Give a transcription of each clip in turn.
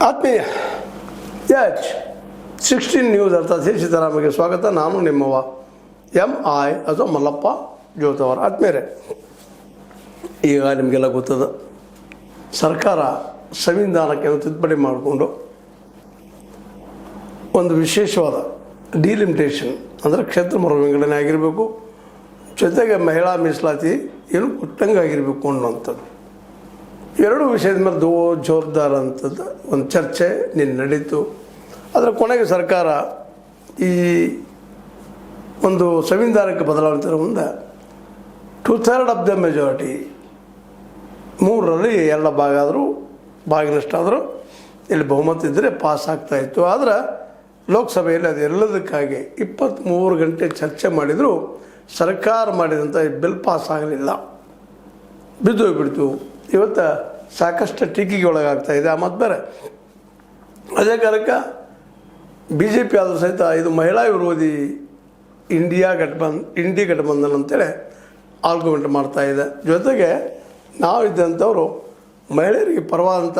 ಆತ್ಮೀಯ H 16 news ಅರ್ಥಾತ್ ಸೀತಾರಾಮಗೆ ಸ್ವಾಗತ. ನಾನು ನಿಮ್ಮವ MI ಅಥವಾ ಮಲ್ಲಪ್ಪ ಜೋತವರ. ಆತ್ಮೀಯರೇ, ಈಗ ನಿಮಗೆಲ್ಲ ಗೊತ್ತದ, ಸರ್ಕಾರ ಸಂವಿಧಾನಕ್ಕೆ ತಿದ್ದುಪಡಿ ಮಾಡಿಕೊಂಡು ಒಂದು ವಿಶೇಷವಾದ ಡಿಲಿಮಿಟೇಷನ್ ಅಂದರೆ ಕ್ಷೇತ್ರ ಮರು ವಿಂಗಡಣೆ ಆಗಿರಬೇಕು, ಜೊತೆಗೆ ಮಹಿಳಾ ಮೀಸಲಾತಿ ಏನು ಕೊಟ್ಟಂಗೆ ಆಗಿರಬೇಕು ಅನ್ನುವಂಥದ್ದು ಎರಡೂ ವಿಷಯದ ಮೇಲೆ ಜೋರ್ದಾರ ಅಂಥದ್ದು ಒಂದು ಚರ್ಚೆ ನಿನ್ನೆ ನಡೀತು. ಅದರ ಕೊನೆಗೆ ಸರ್ಕಾರ ಈ ಒಂದು ಸಂವಿಧಾನಕ್ಕೆ ಬದಲಾವಣೆ ಮುಂದೆ 2/3 ಆಫ್ ದ ಮೆಜಾರಿಟಿ, 3ರಲ್ಲಿ 2 ಭಾಗ ಆದರೂ ಭಾಗಿನಷ್ಟಾದರೂ ಇಲ್ಲಿ ಬಹುಮತ ಇದ್ದರೆ ಪಾಸ್ ಆಗ್ತಾಯಿತ್ತು. ಆದರೆ ಲೋಕಸಭೆಯಲ್ಲಿ ಅದು ಎಲ್ಲದಕ್ಕಾಗಿ 23 ಗಂಟೆ ಚರ್ಚೆ ಮಾಡಿದರೂ ಸರ್ಕಾರ ಮಾಡಿದಂಥ ಈ ಬಿಲ್ ಪಾಸ್ ಆಗಲಿಲ್ಲ, ಬಿದ್ದೋಗ್ಬಿಡ್ತು. ಇವತ್ತು ಸಾಕಷ್ಟು ಟೀಕೆಗೆ ಒಳಗಾಗ್ತಾಯಿದೆ. ಮತ್ತು ಬೇರೆ ಅದೇ ಕಾರಣಕ್ಕೆ BJP ಆದರೂ ಸಹಿತ ಇದು ಮಹಿಳಾ ವಿರೋಧಿ ಇಂಡಿಯಾ ಗಠಬಂಧನ್ ಅಂತೇಳಿ ಆರ್ಗ್ಯುಮೆಂಟ್ ಮಾಡ್ತಾಯಿದೆ. ಜೊತೆಗೆ ನಾವು ಇದ್ದಂಥವರು ಮಹಿಳೆಯರಿಗೆ ಪರವಾದಂಥ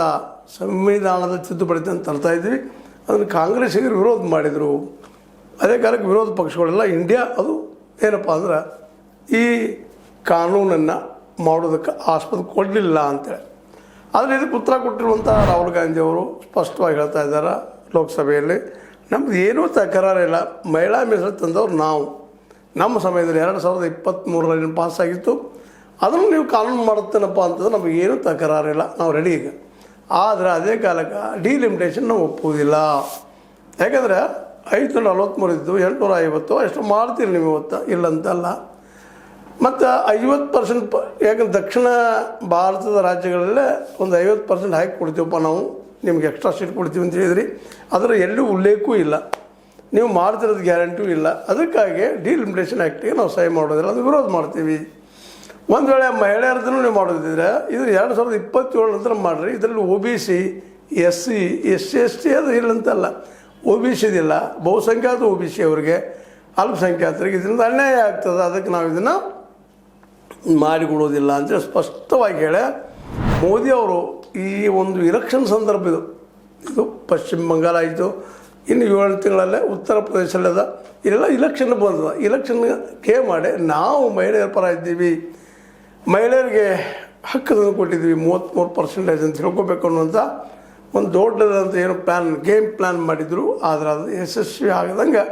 ಸಂವಿಧಾನದ ತಿದ್ದುಪಡಿ ಅಂತ ತರ್ತಾಯಿದ್ವಿ. ಅದನ್ನು ಕಾಂಗ್ರೆಸ್ಸಿಗೆ ವಿರೋಧ ಮಾಡಿದರು. ಅದೇ ಕಾರಣಕ್ಕೆ ವಿರೋಧ ಪಕ್ಷಗಳೆಲ್ಲ ಇಂಡಿಯಾ ಅದು ಏನಪ್ಪ ಅಂದ್ರೆ ಈ ಕಾನೂನನ್ನು ಮಾಡೋದಕ್ಕೆ ಆಸ್ಪದ ಕೊಡಲಿಲ್ಲ ಅಂತೇಳಿ. ಆದರೆ ಇದಕ್ಕೆ ಉತ್ತರ ಕೊಟ್ಟಿರುವಂಥ ರಾಹುಲ್ ಗಾಂಧಿಯವರು ಸ್ಪಷ್ಟವಾಗಿ ಹೇಳ್ತಾ ಇದ್ದಾರೆ ಲೋಕಸಭೆಯಲ್ಲಿ, ನಮ್ಮದು ಏನೂ ತಕರಾರಿಲ್ಲ, ಮಹಿಳಾ ಮೀಸಲಾತಿ ತಂದವರು ನಾವು, ನಮ್ಮ ಸಮಯದಲ್ಲಿ 2023ರಲ್ಲಿ ಪಾಸಾಗಿತ್ತು, ಅದನ್ನು ನೀವು ಕಾನೂನು ಮಾಡುತ್ತೇನಪ್ಪ ಅಂತಂದ್ರೆ ನಮಗೇನೂ ತಕರಾರಿಲ್ಲ, ನಾವು ರೆಡಿ ಈಗ. ಆದರೆ ಅದೇ ಕಾಲಕ್ಕೆ ಡಿಲಿಮಿಟೇಷನ್ ನಾವು ಒಪ್ಪುವುದಿಲ್ಲ. ಯಾಕಂದರೆ 543 ಇದ್ದು 850 ಎಷ್ಟು ಮಾಡ್ತೀರಿ ನೀವು ಇವತ್ತು, ಇಲ್ಲಂತಲ್ಲ. ಮತ್ತು 50% ಯಾಕಂದ್ರೆ ದಕ್ಷಿಣ ಭಾರತದ ರಾಜ್ಯಗಳಲ್ಲೇ ಒಂದು 50% ಹಾಕಿ ಕೊಡ್ತೀವಪ್ಪ ನಾವು, ನಿಮ್ಗೆ ಎಕ್ಸ್ಟ್ರಾ ಸೀಟ್ ಕೊಡ್ತೀವಿ ಅಂತ ಹೇಳಿದ್ರಿ. ಅದರ ಎಲ್ಲೂ ಉಲ್ಲೇಖವೂ ಇಲ್ಲ, ನೀವು ಮಾಡ್ತಿರೋದು ಗ್ಯಾರಂಟಿಯೂ ಇಲ್ಲ. ಅದಕ್ಕಾಗಿ ಡಿಲಿಮಿಟೇಷನ್ ಆ್ಯಕ್ಟಿಗೆ ನಾವು ಸಹಿ ಮಾಡೋದಿಲ್ಲ, ಅದು ವಿರೋಧ ಮಾಡ್ತೀವಿ. ಒಂದು ವೇಳೆ ಮಹಿಳೆಯರದನ್ನು ನೀವು ಮಾಡೋದಿದ್ರೆ ಇದು 2027 ನಂತರ ಮಾಡಿರಿ. ಇದರಲ್ಲಿ OBC SC SC ಅದು ಇಲ್ಲಂತಲ್ಲ, OBC ಇದಿಲ್ಲ, ಬಹುಸಂಖ್ಯಾತ OBC ಅವರಿಗೆ, ಅಲ್ಪಸಂಖ್ಯಾತರಿಗೆ ಇದರಿಂದ ಅನ್ಯಾಯ ಆಗ್ತದೆ. ಅದಕ್ಕೆ ನಾವು ಇದನ್ನು ಮಾಡಿಕೊಡೋದಿಲ್ಲ ಅಂತ ಸ್ಪಷ್ಟವಾಗಿ ಹೇಳಿ ಮೋದಿ ಅವರು ಈ ಒಂದು ಇಲೆಕ್ಷನ್ ಸಂದರ್ಭ ಇದು ಪಶ್ಚಿಮ ಬಂಗಾಳ ಆಯಿತು, ಇನ್ನು 7 ತಿಂಗಳಲ್ಲೇ ಉತ್ತರ ಪ್ರದೇಶಲ್ಲದ ಇಲ್ಲೆಲ್ಲ ಇಲೆಕ್ಷನ್ ಬಂದದ. ಇಲೆಕ್ಷನ್ ಕೇ ಮಾಡಿ ನಾವು ಮಹಿಳೆಯರ ಪರ ಇದ್ದೀವಿ, ಮಹಿಳೆಯರಿಗೆ ಹಕ್ಕನ್ನು ಕೊಟ್ಟಿದ್ದೀವಿ 33% ಅಂತ ತಿಳ್ಕೊಬೇಕು ಅನ್ನುವಂಥ ಒಂದು ದೊಡ್ಡದಂತ ಏನು ಗೇಮ್ ಪ್ಲ್ಯಾನ್ ಮಾಡಿದ್ರು. ಆದರೆ ಅದು ಯಶಸ್ವಿ ಆಗದಂಗೆ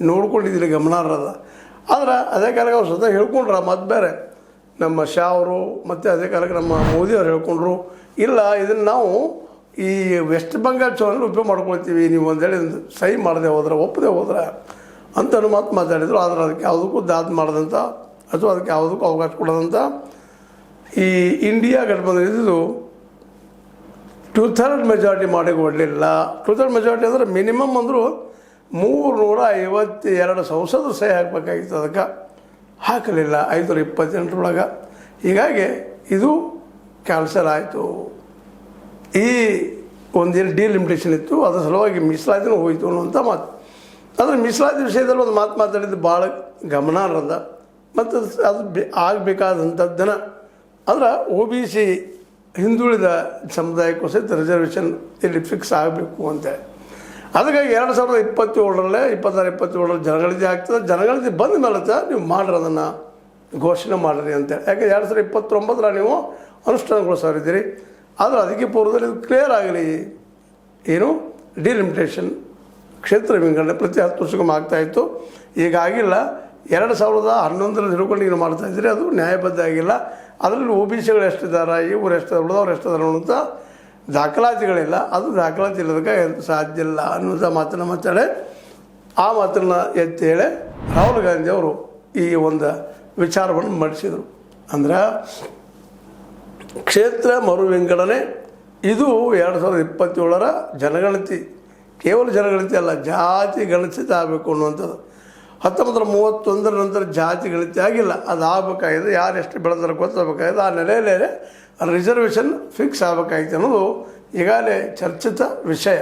ನೋಡ್ಕೊಂಡಿದ್ದೀರಿ, ಗಮನಾರ್ಹದ. ಆದರೆ ಅದೇ ಕಾಲಕ್ಕೆ ಅವ್ರು ಸ್ವತಃ ಹೇಳ್ಕೊಂಡ್ರ. ಮತ್ತು ಬೇರೆ ನಮ್ಮ ಶಾ ಅವರು ಮತ್ತು ಅದೇ ಕಾಲಕ್ಕೆ ನಮ್ಮ ಮೋದಿಯವ್ರು ಹೇಳ್ಕೊಂಡ್ರು, ಇಲ್ಲ ಇದನ್ನು ನಾವು ಈ ವೆಸ್ಟ್ ಬೆಂಗಾಲ್ ಚುನಾವಣೆ ಉಪಯೋಗ ಮಾಡ್ಕೊಳ್ತೀವಿ, ನೀವು ಒಂದೇಳಿ ಸಹಿ ಮಾಡದೆ ಹೋದ್ರೆ, ಒಪ್ಪದೆ ಹೋದ್ರೆ ಅಂತ ಮಾತಾಡಿದರು. ಆದರೆ ಅದಕ್ಕೆ ಯಾವುದಕ್ಕೂ ದಾದ್ ಮಾಡದಂಥ ಅಥವಾ ಅದಕ್ಕೆ ಯಾವುದಕ್ಕೂ ಅವಕಾಶ ಕೊಡೋದಂಥ ಈ ಇಂಡಿಯಾ ಗಠಬಂಧನ ಇದು 2/3 ಮೆಜಾರಿಟಿ ಮಾಡಿ ಕೊಡಲಿಲ್ಲ. 2/3 ಮೆಜಾರಿಟಿ ಅಂದರೆ ಮಿನಿಮಮ್ ಅಂದರೂ 352 ಸಂಸದರು ಸಹಿ ಹಾಕಬೇಕಾಗಿತ್ತು, ಅದಕ್ಕೆ ಹಾಕಲಿಲ್ಲ 528 ಹೀಗಾಗಿ ಇದು ಕ್ಯಾನ್ಸಲ್ ಆಯಿತು. ಈ ಒಂದೇನು ಡಿಲಿಮಿಟೇಷನ್ ಇತ್ತು, ಅದರ ಸಲುವಾಗಿ ಮೀಸಲಾತಿನೂ ಹೋಯಿತು ಅನ್ನುವಂಥ ಮಾತು. ಆದರೆ ಮೀಸಲಾತಿ ವಿಷಯದಲ್ಲಿ ಒಂದು ಮಾತಾಡಿದ್ದು ಭಾಳ ಗಮನಾರ್ಹದ. ಮತ್ತು ಅದು ಆಗಬೇಕಾದಂಥದ್ದನ್ನು ಅಂದ್ರೆ OBC ಹಿಂದುಳಿದ ಸಮುದಾಯಕ್ಕೂ ಸಹಿತ ರಿಸರ್ವೇಷನ್ ಇಲ್ಲಿ ಫಿಕ್ಸ್ ಆಗಬೇಕು ಅಂತೇಳಿ. ಅದಕ್ಕಾಗಿ 2027ರಲ್ಲೇ 26-27 ಜನಗಣತಿ ಆಗ್ತದೆ. ಜನಗಣತಿ ಬಂದ ಮೇಲೆ ನೀವು ಮಾಡ್ರಿ, ಅದನ್ನು ಘೋಷಣೆ ಮಾಡಿರಿ ಅಂತೇಳಿ. ಯಾಕೆ 2029 ನೀವು ಅನುಷ್ಠಾನಗೊಳಿಸೋರಿದ್ದೀರಿ. ಆದರೆ ಅದಕ್ಕೆ ಪೂರ್ವದಲ್ಲಿ ಇದು ಕ್ಲಿಯರ್ ಆಗಲಿ, ಏನು ಡಿಲಿಮಿಟೇಷನ್ ಕ್ಷೇತ್ರ ವಿಂಗಡಣೆ ಪ್ರತಿ 10 ವರ್ಷಕ್ಕೊಮ್ಮೆ ಆಗ್ತಾಯಿತ್ತು. ಈಗ ಆಗಿಲ್ಲ. 2011ರಲ್ಲಿ ಹಿಡ್ಕೊಂಡು ಏನು ಮಾಡ್ತಾಯಿದ್ರಿ, ಅದು ನ್ಯಾಯಬದ್ಧ ಆಗಿಲ್ಲ. ಅದರಲ್ಲಿ OBCಗಳು ಎಷ್ಟಿದ್ದಾರೆ, ಇವರು ಎಷ್ಟಿದ್ದಾರೆ, ಉಳಿದವ್ರು ಎಷ್ಟಿದ್ದಾರೆ ಅನ್ನೋಂಥ ದಾಖಲಾತಿಗಳಿಲ್ಲ. ಅದು ದಾಖಲಾತಿ ಇಲ್ಲದಕ್ಕೆ ಸಾಧ್ಯ ಇಲ್ಲ ಅನ್ನೋಂಥ ಮಾತನ್ನು ಮಾತಾಡಿ ಆ ಮಾತನ್ನು ಎತ್ತಿ ಹೇಳಿ ರಾಹುಲ್ ಗಾಂಧಿ ಅವರು ಈ ಒಂದು ವಿಚಾರವನ್ನು ಮಂಡಿಸಿದರು. ಅಂದ್ರೆ ಕ್ಷೇತ್ರ ಮರು ವಿಂಗಡಣೆ ಇದು 2027ರ ಜನಗಣತಿ, ಕೇವಲ ಜನಗಣತಿ ಅಲ್ಲ, ಜಾತಿ ಗಣತಿ ಆಗಬೇಕು ಅನ್ನುವಂಥದ್ದು. 1931 ನಂತರ ಜಾತಿ ಗಣತಿ ಆಗಿಲ್ಲ, ಅದು ಆಗಬೇಕಾಗಿದೆ. ಯಾರು ಎಷ್ಟು ಬೆಳೆದಾರೆ ಗೊತ್ತಾಗಬೇಕಾಗಿದೆ. ಆ ನೆಲೆಯಲ್ಲೇ ರಿಸರ್ವೇಷನ್ ಫಿಕ್ಸ್ ಆಗಬೇಕಾಗಿತ್ತು ಅನ್ನೋದು ಈಗಾಗಲೇ ಚರ್ಚಿತ ವಿಷಯ.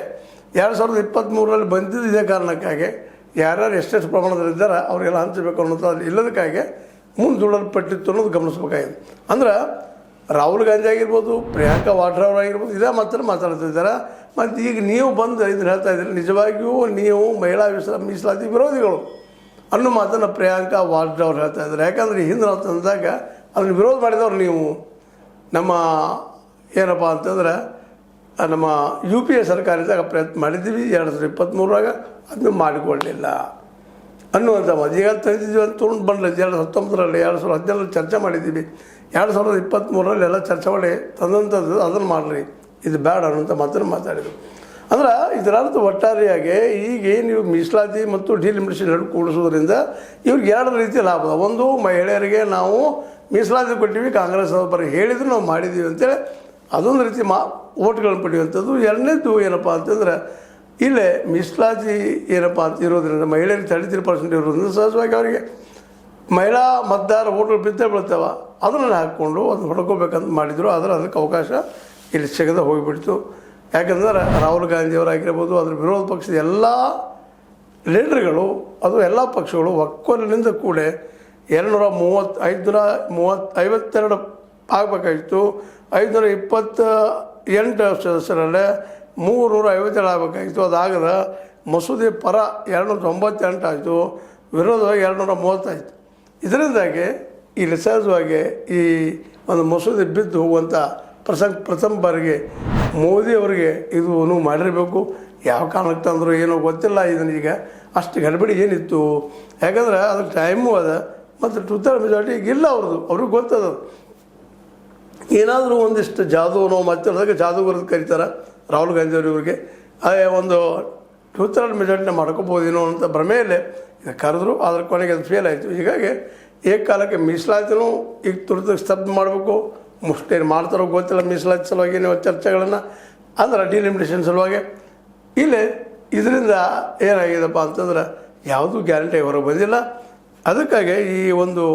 2023ರಲ್ಲಿ ಬಂದಿದ್ದು ಇದೇ ಕಾರಣಕ್ಕಾಗಿ ಯಾರ್ಯಾರು ಎಷ್ಟೆಷ್ಟು ಪ್ರಮಾಣದಲ್ಲಿದ್ದಾರೆ ಅವರಿಗೆಲ್ಲ ಹಂಚಬೇಕು ಅನ್ನೋದು ಇಲ್ಲದಕ್ಕಾಗಿ ಮುಂದೂಡಲ್ಪಟ್ಟಿತ್ತು ಅನ್ನೋದು ಗಮನಿಸಬೇಕಾಗಿದೆ. ಅಂದ್ರೆ ರಾಹುಲ್ ಗಾಂಧಿ ಆಗಿರ್ಬೋದು, ಪ್ರಿಯಾಂಕಾ ವಾಡ್ರಾ ಅವರಾಗಿರ್ಬೋದು, ಇದೇ ಮಾತ್ರ ಮಾತಾಡ್ತಿದ್ದಾರೆ. ಮತ್ತು ಈಗ ನೀವು ಬಂದು ಇದನ್ನು ಹೇಳ್ತಾ ಇದ್ದೀರಿ, ನಿಜವಾಗಿಯೂ ನೀವು ಮಹಿಳಾ ಮೀಸಲಾತಿ ವಿರೋಧಿಗಳು ಅನ್ನೋ ಮಾತನ್ನು ಪ್ರಿಯಾಂಕಾ ವಾಡ್ರಾ ಅವ್ರು ಹೇಳ್ತಾ ಇದ್ದಾರೆ. ಯಾಕಂದರೆ ಹಿಂದೆ ನಾವು ತಂದಾಗ ಅದನ್ನು ವಿರೋಧ ಮಾಡಿದವ್ರು ನೀವು. ನಮ್ಮ ಏನಪ್ಪ ಅಂತಂದ್ರೆ ನಮ್ಮ UPA ಸರ್ಕಾರದಾಗ ಪ್ರಯತ್ನ ಮಾಡಿದ್ದೀವಿ 2023ರಾಗ, ಅದನ್ನು ಮಾಡಿಕೊಳ್ಳಲಿಲ್ಲ ಅನ್ನುವಂಥ ಮಾತು. ಈಗ ತಂದಿದ್ದೀವಿ ಅಂತ ತೊಗೊಂಡು ಬಂದಿಲ್ಲ. 2019ರಲ್ಲಿ 2017ರಲ್ಲಿ ಚರ್ಚೆ ಮಾಡಿದ್ದೀವಿ. 2023ರಲ್ಲಿ ಎಲ್ಲ ಚರ್ಚೆ ಮಾಡಿ ತಂದಂಥದ್ದು ಅದನ್ನು ಮಾಡಿರಿ, ಇದು ಬೇಡ ಅನ್ನೋಂಥ ಮಾತನ್ನು ಮಾತಾಡಿದರು. ಅಂದ್ರೆ ಇದರರ್ಥ ಒಟ್ಟಾರೆಯಾಗಿ ಈಗ ನೀವು ಮೀಸಲಾತಿ ಮತ್ತು ಡಿಲಿಮಿಟೇಷನ್ ಎರಡು ಕೂಡಿಸೋದ್ರಿಂದ ಇವ್ರಿಗೆ ಎರಡು ರೀತಿಯ ಲಾಭ. ಒಂದು, ಮಹಿಳೆಯರಿಗೆ ನಾವು ಮೀಸಲಾತಿ ಕೊಟ್ಟಿವಿ, ಕಾಂಗ್ರೆಸ್ ಅವರು ಹೇಳಿದ್ರು ನಾವು ಮಾಡಿದ್ದೀವಿ ಅಂತೇಳಿ ಅದೊಂದು ರೀತಿ ಓಟ್ಗಳನ್ನು ಪಡೆಯುವಂಥದ್ದು. ಎರಡನೇದು ಏನಪ್ಪ ಅಂತಂದ್ರೆ ಇಲ್ಲೇ ಮೀಸಲಾತಿ ಏನಪ್ಪ ಅಂತ ಇರೋದ್ರಿಂದ ಮಹಿಳೆಯರಿಗೆ 33% ಇರೋದ್ರಿಂದ ಸಹಜವಾಗಿ ಅವರಿಗೆ ಮಹಿಳಾ ಮತದಾರ ಓಟ್ಗಳು ಬೀಳ್ತಾವ, ಅದನ್ನು ಹಾಕ್ಕೊಂಡು ಅದನ್ನು ಹೊಡ್ಕೋಬೇಕಂತ ಮಾಡಿದರು. ಆದರೆ ಅದಕ್ಕೆ ಅವಕಾಶ ಇಲ್ಲಿ ಸಿಗದೆ ಹೋಗಿಬಿಡ್ತು. ಯಾಕಂದ್ರೆ ರಾಹುಲ್ ಗಾಂಧಿಯವರಾಗಿರ್ಬೋದು, ಅದರ ವಿರೋಧ ಪಕ್ಷದ ಎಲ್ಲ ಲೀಡರ್ಗಳು, ಅದು ಎಲ್ಲ ಪಕ್ಷಗಳು ಒಕ್ಕೊಲಿನಿಂದ ಕೂಡ 552 ಆಗಬೇಕಾಗಿತ್ತು. 528 ಸದಸ್ಯರಲ್ಲೇ 357 ಆಗಬೇಕಾಗಿತ್ತು. ಅದಾಗದ ಮಸೂದೆ ಪರ 298 ಆಯಿತು, ವಿರೋಧವಾಗಿ 230 ಆಯಿತು. ಇದರಿಂದಾಗಿ ಇಲ್ಲಿ ಸಹಜವಾಗಿ ಈ ಒಂದು ಮಸೂದೆ ಬಿದ್ದು ಹೋಗುವಂಥ ಪ್ರಥಮ ಬಾರಿಗೆ ಮೋದಿಯವರಿಗೆ ಇದು ಮಾಡಿರಬೇಕು. ಯಾವ ಕಾರಣಕ್ಕೆ ತಂದರು ಏನೋ ಗೊತ್ತಿಲ್ಲ. ಇದನ್ನು ಈಗ ಅಷ್ಟು ಗಡಿಬಿಡಿ ಏನಿತ್ತು, ಯಾಕಂದ್ರೆ ಅದ್ರ ಟೈಮು ಅದ, ಮತ್ತು 2/3 ಮೆಜಾರಿಟಿ ಈಗ ಇಲ್ಲ ಅವ್ರಿಗೆ ಗೊತ್ತದ. ಏನಾದರೂ ಒಂದಿಷ್ಟು ಜಾದೂನೋ ಮತ್ತೆ ಜಾದೂಗರದ್ದು ಕರೀತಾರೆ ರಾಹುಲ್ ಗಾಂಧಿಯವ್ರಿಗೆ. ಒಂದು 2/3 ಮೆಜಾರಿಟಿನ ಮಾಡ್ಕೋಬೋದೇನೋ ಅಂತ ಭ್ರಮೆಯಲ್ಲೇ ಇದು ಕರೆದ್ರು. ಅದ್ರ ಕೊನೆಗೆ ಅದು ಫೇಲ್ ಆಯಿತು. ಹೀಗಾಗಿ ಏಕಕಾಲಕ್ಕೆ ಮೀಸಲಾತಿನೂ ಈಗ ತುರ್ತು ಸ್ತಬ್ಧ ಮಾಡಬೇಕು. ಮುಷ್ಟೇನು ಮಾಡ್ತಾರೋ ಗೊತ್ತಿಲ್ಲ. ಮೀಸಲಾತಿ ಸಲುವಾಗಿ ನೀವು ಚರ್ಚೆಗಳನ್ನು ಅಂದ್ರೆ ಡಿಲಿಮಿಟೇಷನ್ ಸಲುವಾಗಿ ಇಲ್ಲೇ ಇದರಿಂದ ಏನಾಗಿದೆಪ್ಪ ಅಂತಂದ್ರೆ ಯಾವುದೂ ಗ್ಯಾರಂಟಿ ಹೊರಗೆ ಬಂದಿಲ್ಲ. ಅದಕ್ಕಾಗಿ ಈ ಒಂದು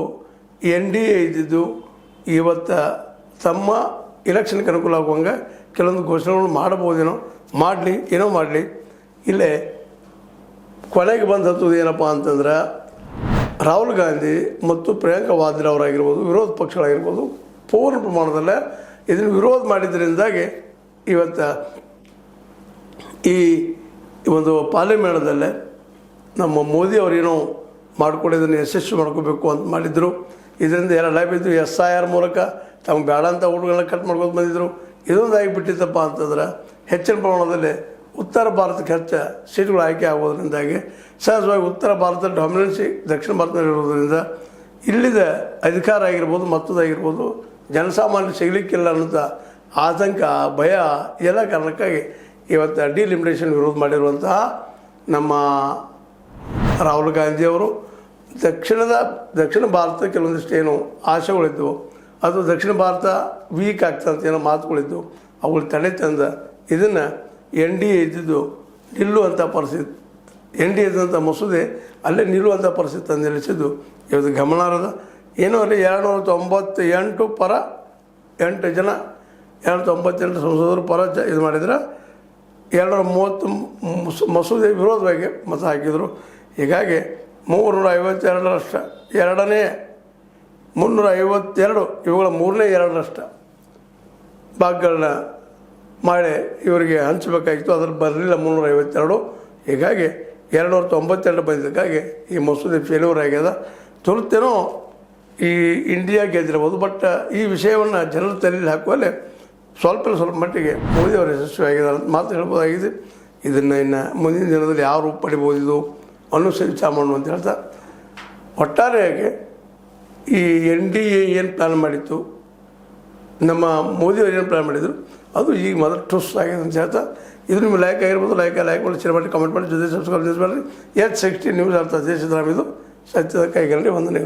NDA ಇದ್ದಿದ್ದು ಇವತ್ತು ತಮ್ಮ ಇಲೆಕ್ಷನ್ಗೆ ಅನುಕೂಲ ಆಗುವಂಗೆ ಕೆಲವೊಂದು ಘೋಷಣೆಗಳು ಮಾಡ್ಬೋದೇನೋ, ಮಾಡಲಿ, ಏನೋ ಮಾಡಲಿ. ಇಲ್ಲೇ ಕೊನೆಗೆ ಬಂದದ್ದು ಏನಪ್ಪ ಅಂತಂದ್ರೆ ರಾಹುಲ್ ಗಾಂಧಿ ಮತ್ತು ಪ್ರಿಯಾಂಕಾ ವಾದ್ರಾ ಅವರಾಗಿರ್ಬೋದು, ವಿರೋಧ ಪಕ್ಷಗಳಾಗಿರ್ಬೋದು, ಪೂರ್ಣ ಪ್ರಮಾಣದಲ್ಲೇ ಇದನ್ನು ವಿರೋಧ ಮಾಡಿದ್ರಿಂದಾಗಿ ಇವತ್ತು ಈ ಒಂದು ಪಾರ್ಲಿಮೆಂಟ್ದಲ್ಲೇ ನಮ್ಮ ಮೋದಿ ಅವರೇನೋ ಮಾಡ್ಕೊಂಡಿದ್ದನ್ನು ಯಶಸ್ವಿ ಮಾಡ್ಕೋಬೇಕು ಅಂತ ಮಾಡಿದರು. ಇದರಿಂದ ಎಲ್ಲ ಲಾಭ ಇದ್ದು SIR ಮೂಲಕ ತಮ್ಗೆ ಬೇಡ ಅಂತ ಓಟ್ಗಳನ್ನ ಕಟ್ ಮಾಡ್ಕೊಂಡು ಬಂದಿದ್ದರು. ಇದೊಂದು ಆಗಿಬಿಟ್ಟಿತ್ತಪ್ಪ ಅಂತಂದ್ರೆ ಹೆಚ್ಚಿನ ಪ್ರಮಾಣದಲ್ಲಿ ಉತ್ತರ ಭಾರತಕ್ಕೆ ಹೆಚ್ಚು ಸೀಟ್ಗಳು ಆಯ್ಕೆ ಆಗೋದ್ರಿಂದಾಗಿ ಸಹಜವಾಗಿ ಉತ್ತರ ಭಾರತದ ಡಾಮಿನೆನ್ಸಿ ದಕ್ಷಿಣ ಭಾರತದಲ್ಲಿರೋದ್ರಿಂದ ಇಲ್ಲಿದ ಅಧಿಕಾರ ಆಗಿರ್ಬೋದು, ಮತ್ತದಾಗಿರ್ಬೋದು, ಜನಸಾಮಾನ್ಯ ಸಿಗಲಿಕ್ಕಿಲ್ಲ ಅನ್ನೋಂಥ ಆತಂಕ, ಭಯ, ಎಲ್ಲ ಕಾರಣಕ್ಕಾಗಿ ಇವತ್ತು ಡಿಲಿಮಿಟೇಷನ್ ವಿರೋಧ ಮಾಡಿರುವಂತಹ ನಮ್ಮ ರಾಹುಲ್ ಗಾಂಧಿಯವರು ದಕ್ಷಿಣ ಭಾರತ ಕೆಲವೊಂದಿಷ್ಟು ಏನು ಆಶೆಗಳಿದ್ದವು, ಅದು ದಕ್ಷಿಣ ಭಾರತ ವೀಕ್ ಆಗ್ತಂತ ಏನೋ ಮಾತುಗಳಿದ್ದು ಅವುಗಳು ತಡೆ ತಂದ ಇದನ್ನು NDA ಇದ್ದಿದ್ದು ನಿಲ್ಲುವಂಥ ಪರಿಸ್ಥಿತಿ, NDA ಇದ್ದಂಥ ಮಸೂದೆ ಅಲ್ಲೇ ನಿಲ್ಲುವಂಥ ಪರಿಸ್ಥಿತಿ ತಂದು ನಿಲ್ಲಿಸಿದ್ದು ಇವತ್ತು ಗಮನಾರ್ಹದ. ಏನೋ ಅಲ್ಲಿ 298 ಪರ 8 ಜನ, 298 ಸಂಸದರು ಪರ ಇದು ಮಾಡಿದ್ರೆ 230 ಮಸೂದೆ ವಿರೋಧವಾಗಿ ಮತ ಹಾಕಿದರು. ಹೀಗಾಗಿ 352ರಷ್ಟು ಎರಡನೇ 352 ಇವುಗಳ 2/3 ಭಾಗಗಳನ್ನ ಮಾಡಿ ಇವರಿಗೆ ಹಂಚಬೇಕಾಗಿತ್ತು. ಅದ್ರ ಬರಲಿಲ್ಲ 352. ಹೀಗಾಗಿ 292 ಬಂದಿದ್ದಕ್ಕಾಗಿ ಈ ಮಸೂದೆ ಫೇಲ್ಯೂರ್ ಆಗ್ಯದ. ತುರ್ತೇನೋ ಈ ಇಂಡಿಯಾ ಗೆದ್ದಿರ್ಬೋದು, ಬಟ್ ಈ ವಿಷಯವನ್ನು ಜನರ ತಲೆಯಲ್ಲಿ ಹಾಕುವಲ್ಲೇ ಸ್ವಲ್ಪ ಮಟ್ಟಿಗೆ ಮೋದಿಯವರು ಯಶಸ್ವಿ ಆಗಿದ್ದಾರೆ ಅಂತ ಮಾತು ಹೇಳ್ಬೋದಾಗಿದೆ. ಇದನ್ನು ಇನ್ನು ಮುಂದಿನ ದಿನದಲ್ಲಿ ಯಾವ ರೂಪ ಪಡಿಬೋದು ಇದು ಅನುಸರಿಸ ಮಾಡೋಣ ಅಂತ ಹೇಳ್ತಾ, ಒಟ್ಟಾರೆಯಾಗಿ ಈ NDA ಏನು ಪ್ಲ್ಯಾನ್ ಮಾಡಿತ್ತು, ನಮ್ಮ ಮೋದಿಯವರು ಏನು ಪ್ಲ್ಯಾನ್ ಮಾಡಿದರು, ಅದು ಈಗ ಮೊದಲು ಟುಸ್ ಆಗಿದೆ ಅಂತ ಹೇಳ್ತಾ, ಇದು ನಿಮ್ಗೆ ಲೈಕ್ ಆಗಿರ್ಬೋದು. ಲೈಕ್ ಮಾಡಿ, ಶೇರ್ ಮಾಡಿ, ಕಮೆಂಟ್ ಮಾಡಿ, ಜೊತೆ ಸಬ್ಸ್ಕ್ರೈಬ್ ಮಾಡಿರಿ. H60 ನ್ಯೂಸ್ ಅರ್ಥ ದೇಶದ ಇದು ಸತ್ಯದ ಕೈಗಳಲ್ಲಿ ವಂದನೆಗಳು.